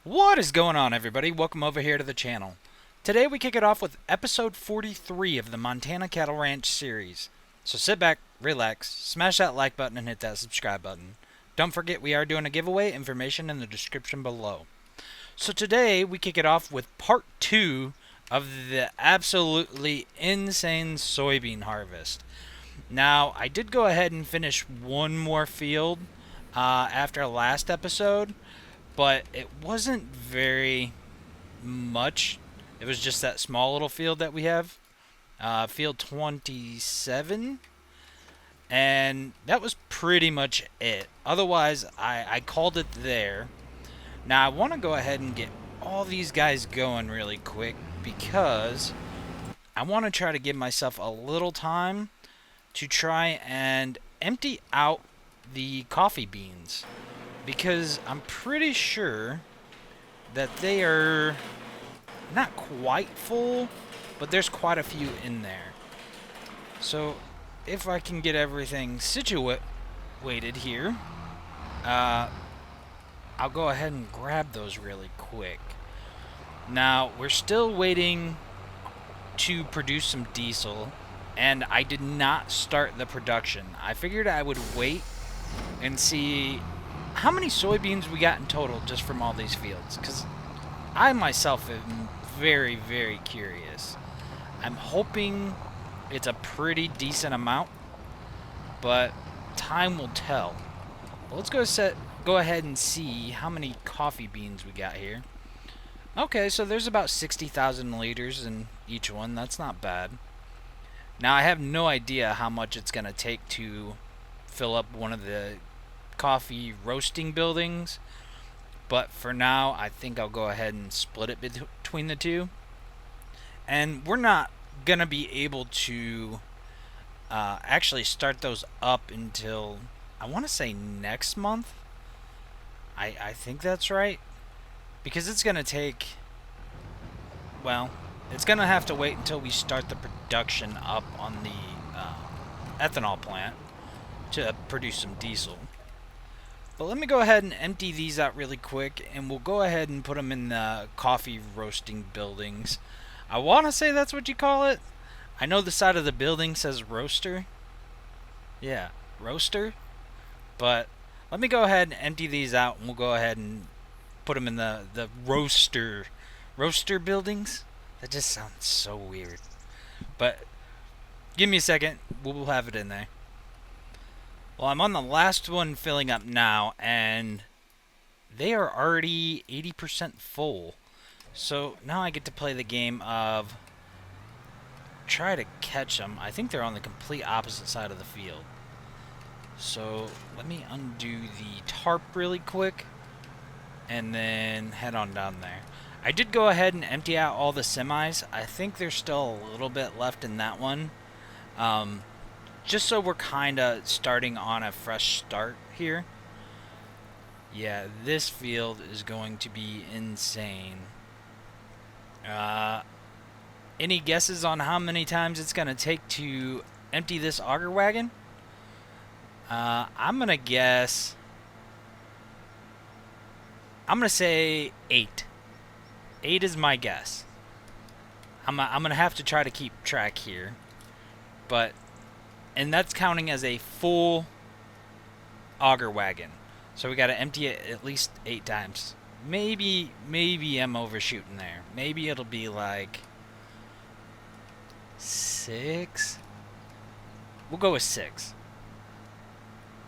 What is going on, everybody? Welcome over here to the channel. Today we kick it off with episode 43 of the Montana Cattle Ranch series. So sit back, relax, smash that like button and hit that subscribe button. Don't forget we are doing a giveaway, information in the description below. So today we kick it off with part 2 of the absolutely insane soybean harvest. Now, I did go ahead and finish one more field after last episode, but it wasn't very much. It was just that small little field that we have, field 27, and that was pretty much it. Otherwise, I called it there. Now, I want to go ahead and get all these guys going really quick because I want to try to give myself a little time to try and empty out the coffee beans, because I'm pretty sure that they are not quite full, but there's quite a few in there. So if I can get everything situated here, I'll go ahead and grab those really quick. Now, we're still waiting to produce some diesel, and I did not start the production. I figured I would wait and see how many soybeans we got in total just from all these fields, because I myself am very, very curious. I'm hoping it's a pretty decent amount, but time will tell. Well, let's go ahead and see how many coffee beans we got here. Okay, so there's about 60,000 liters in each one. That's not bad. Now, I have no idea how much it's going to take to fill up one of the coffee roasting buildings, but for now I think I'll go ahead and split it between the two. And we're not gonna be able to actually start those up until, I want to say, next month. I think that's right, because it's gonna take, well, it's gonna have to wait until we start the production up on the ethanol plant to produce some diesel. But let me go ahead and empty these out really quick, and we'll go ahead and put them in the coffee roasting buildings. I want to say that's what you call it. I know the side of the building says roaster. Yeah, roaster. But let me go ahead and empty these out, and we'll go ahead and put them in the roaster buildings. That just sounds so weird. But give me a second. We'll have it in there. Well, I'm on the last one filling up now, and they are already 80% full. So now I get to play the game of try to catch them. I think they're on the complete opposite side of the field. So let me undo the tarp really quick and then head on down there. I did go ahead and empty out all the semis. I think there's still a little bit left in that one. Just so we're kind of starting on a fresh start here. Yeah, this field is going to be insane. Any guesses on how many times it's going to take to empty this auger wagon? I'm going to guess. I'm going to say 8. 8 is my guess. I'm going to have to try to keep track here. But... and that's counting as a full auger wagon. So we got to empty it at least 8 times. Maybe I'm overshooting there. Maybe it'll be like 6. We'll go with 6.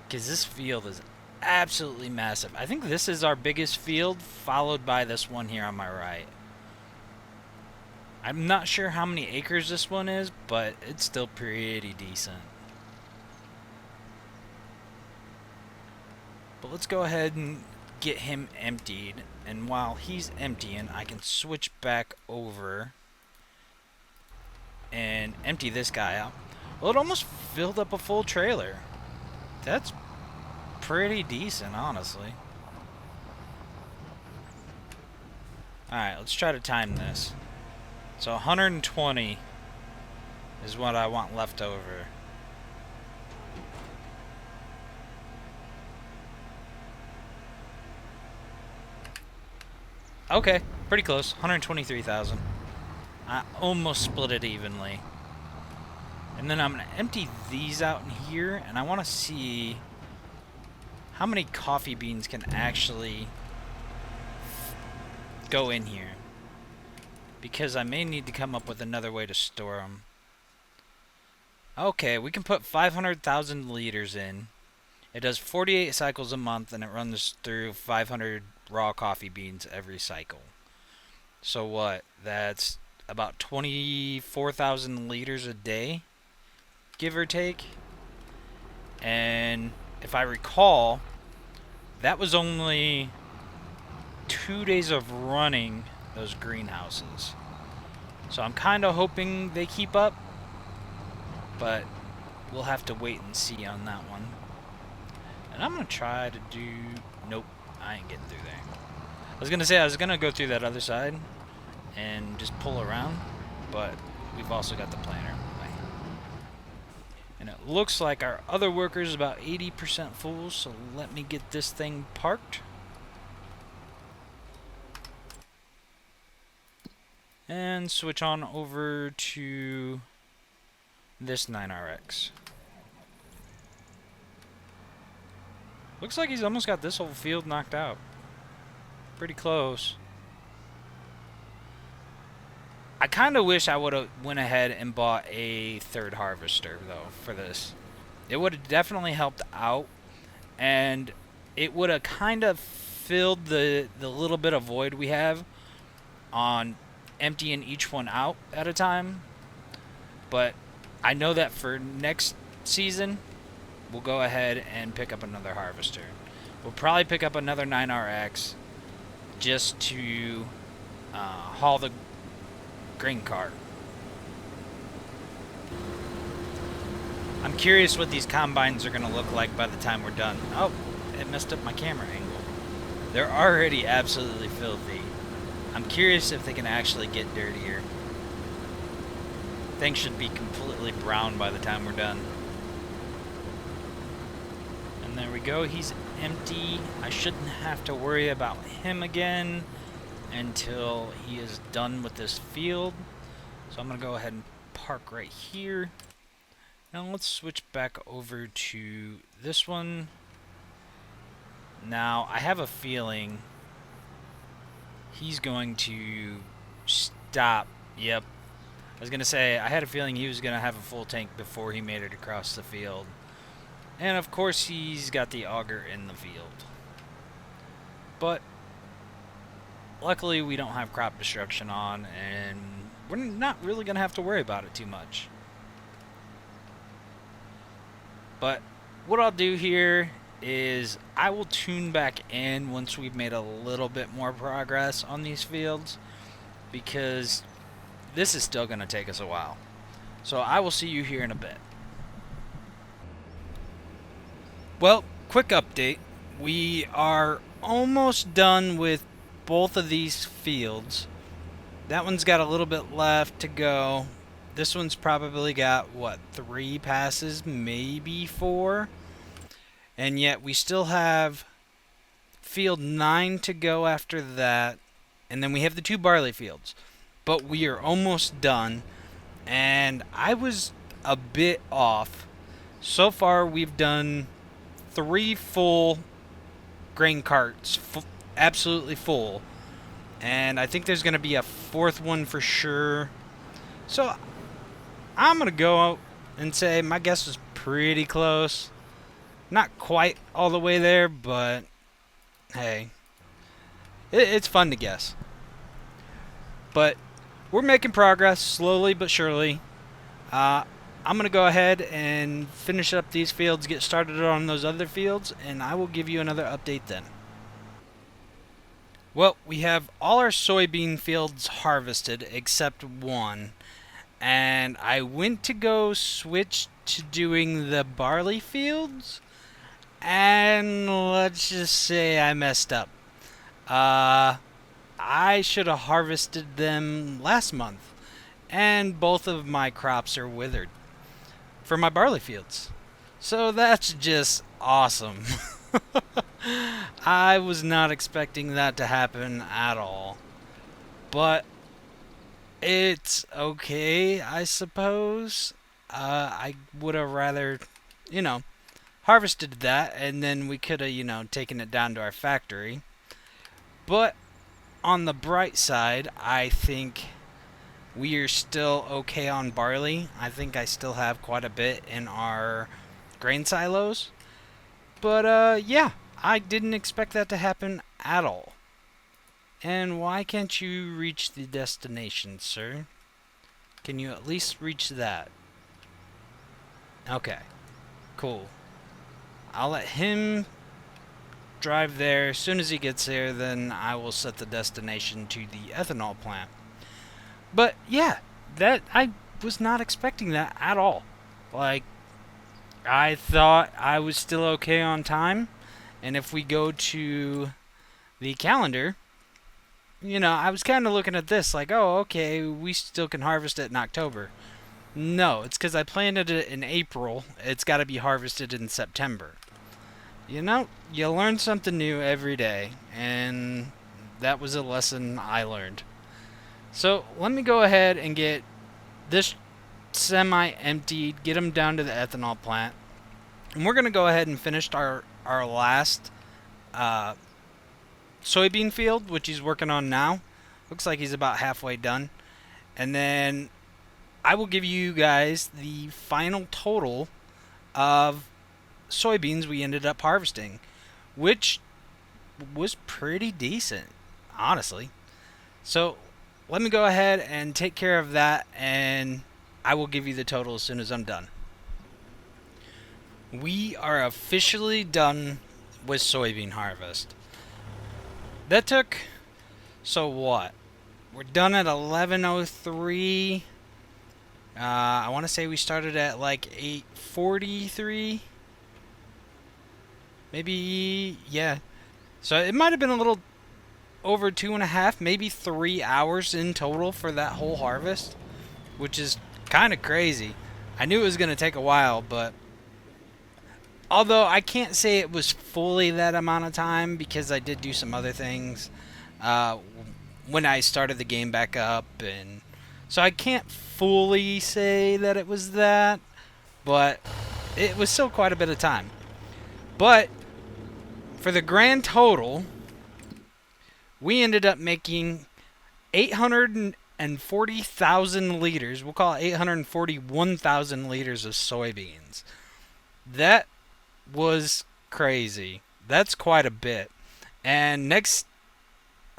Because this field is absolutely massive. I think this is our biggest field, followed by this one here on my right. I'm not sure how many acres this one is, but it's still pretty decent. But let's go ahead and get him emptied, and while he's emptying, I can switch back over and empty this guy out. Well, it almost filled up a full trailer. That's pretty decent, honestly. Alright, let's try to time this. So 120 is what I want left over. Okay, pretty close. 123,000. I almost split it evenly. And then I'm going to empty these out in here, and I want to see how many coffee beans can actually go in here. Because I may need to come up with another way to store them. Okay, we can put 500,000 liters in. It does 48 cycles a month, and it runs through 500 raw coffee beans every cycle. So what? That's about 24,000 liters a day, give or take. And if I recall, that was only 2 days of running those greenhouses. So I'm kind of hoping they keep up, but we'll have to wait and see on that one. And I'm going to try to do... Nope, I ain't getting through there. I was going to say I was going to go through that other side and just pull around, but we've also got the planter in the way. And it looks like our other worker is about 80% full, so let me get this thing parked. And switch on over to this 9RX. Looks like he's almost got this whole field knocked out. Pretty close. I kind of wish I would have went ahead and bought a third harvester, though, for this. It would have definitely helped out, and it would have kind of filled the little bit of void we have on emptying each one out at a time. But I know that for next season, we'll go ahead and pick up another harvester. We'll probably pick up another 9RX just to haul the grain cart. I'm curious what these combines are going to look like by the time we're done. Oh, it messed up my camera angle. They're already absolutely filthy. I'm curious if they can actually get dirtier. Things should be completely brown by the time we're done. And there we go, he's empty. I shouldn't have to worry about him again until he is done with this field. So I'm going to go ahead and park right here. Now let's switch back over to this one. Now I have a feeling he's going to stop. Yep. I was going to say, I had a feeling he was going to have a full tank before he made it across the field. And of course he's got the auger in the field. But luckily we don't have crop destruction on, and we're not really going to have to worry about it too much. But what I'll do here is I will tune back in once we've made a little bit more progress on these fields, because this is still going to take us a while. So I will see you here in a bit. Well, quick update. We are almost done with both of these fields. That one's got a little bit left to go. This one's probably got, what, 3 passes, maybe 4? And yet we still have field 9 to go after that. And then we have the 2 barley fields. But we are almost done. And I was a bit off. So far we've done 3 full grain carts, absolutely full. And I think there's going to be a 4th one for sure. So I'm going to go out and say my guess was pretty close. Not quite all the way there, but hey, it's fun to guess. But we're making progress slowly but surely. I'm going to go ahead and finish up these fields, get started on those other fields, and I will give you another update then. Well, we have all our soybean fields harvested except one. And I went to go switch to doing the barley fields, and let's just say I messed up. I should have harvested them last month, and both of my crops are withered for my barley fields. So that's just awesome. I was not expecting that to happen at all. But it's okay, I suppose. I would have rather, you know, harvested that and then we could have, taken it down to our factory. But on the bright side, I think we are still okay on barley. I think I still have quite a bit in our grain silos. But yeah, I didn't expect that to happen at all. And why can't you reach the destination, sir? Can you at least reach that? Okay, cool. I'll let him drive there. As soon as he gets there, then I will set the destination to the ethanol plant. But yeah, that I was not expecting that at all. Like, I thought I was still okay on time, and if we go to the calendar, I was kind of looking at this like, oh, okay, we still can harvest it in October. No, it's because I planted it in April. It's got to be harvested in September. You learn something new every day, and that was a lesson I learned. So let me go ahead and get this semi emptied, get them down to the ethanol plant, and we're going to go ahead and finish our last soybean field, which he's working on now. Looks like he's about halfway done. And then I will give you guys the final total of soybeans we ended up harvesting, which was pretty decent, honestly. So let me go ahead and take care of that, and I will give you the total as soon as I'm done. We are officially done with soybean harvest. That took, so what? We're done at 11:03. I want to say we started at like 8:43. Maybe, yeah. So it might have been a little over 2.5, maybe 3 hours in total for that whole harvest, which is kind of crazy. I knew it was going to take a while, but although I can't say it was fully that amount of time because I did do some other things when I started the game back up, and so I can't fully say that it was that, but it was still quite a bit of time. But for the grand total, we ended up making 840,000 liters. We'll call it 841,000 liters of soybeans. That was crazy. That's quite a bit. And I'm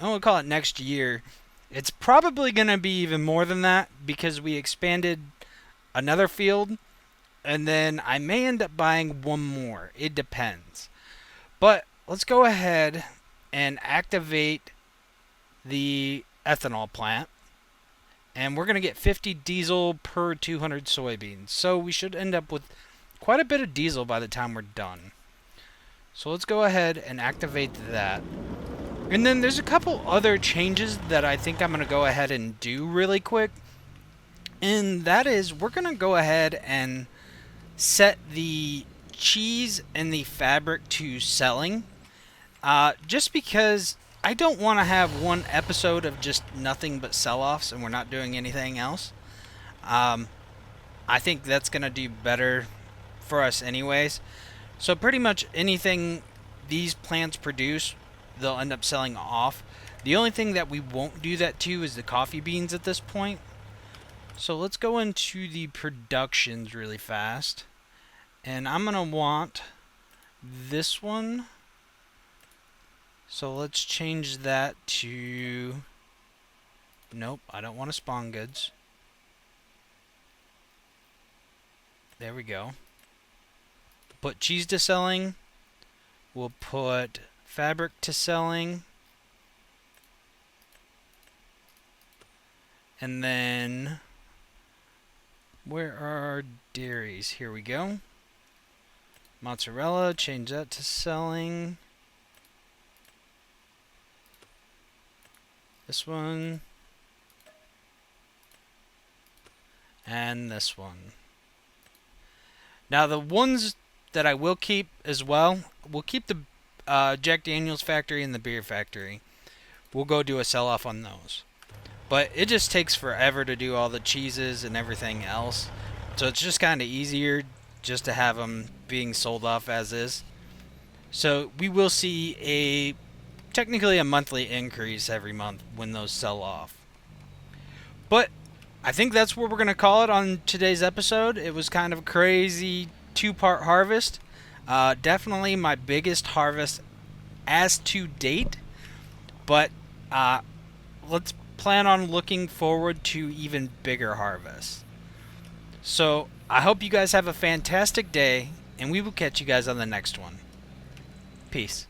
going to call it next year, it's probably going to be even more than that because we expanded another field, and then I may end up buying one more. It depends. But let's go ahead and activate the ethanol plant, and we're going to get 50 diesel per 200 soybeans. So we should end up with quite a bit of diesel by the time we're done. So let's go ahead and activate that. And then there's a couple other changes that I think I'm going to go ahead and do really quick. And that is, we're going to go ahead and set the cheese and the fabric to selling. Just because I don't want to have one episode of just nothing but sell-offs and we're not doing anything else. I think that's going to do better for us anyways. So pretty much anything these plants produce, they'll end up selling off. The only thing that we won't do that to is the coffee beans at this point. So let's go into the productions really fast. And I'm going to want this one. So let's change that to... Nope, I don't want to spawn goods. There we go. Put cheese to selling. We'll put fabric to selling. And then, where are our dairies? Here we go. Mozzarella, change that to selling. This one. And this one. Now the ones that I will keep as well, we'll keep the Jack Daniel's factory and the beer factory. We'll go do a sell-off on those. But it just takes forever to do all the cheeses and everything else. So it's just kind of easier just to have them being sold off as is. So we will see technically a monthly increase every month when those sell off. But I think that's what we're going to call it on today's episode. It was kind of a crazy 2-part harvest. Definitely my biggest harvest as to date. But let's plan on looking forward to even bigger harvests. So I hope you guys have a fantastic day, and we will catch you guys on the next one. Peace.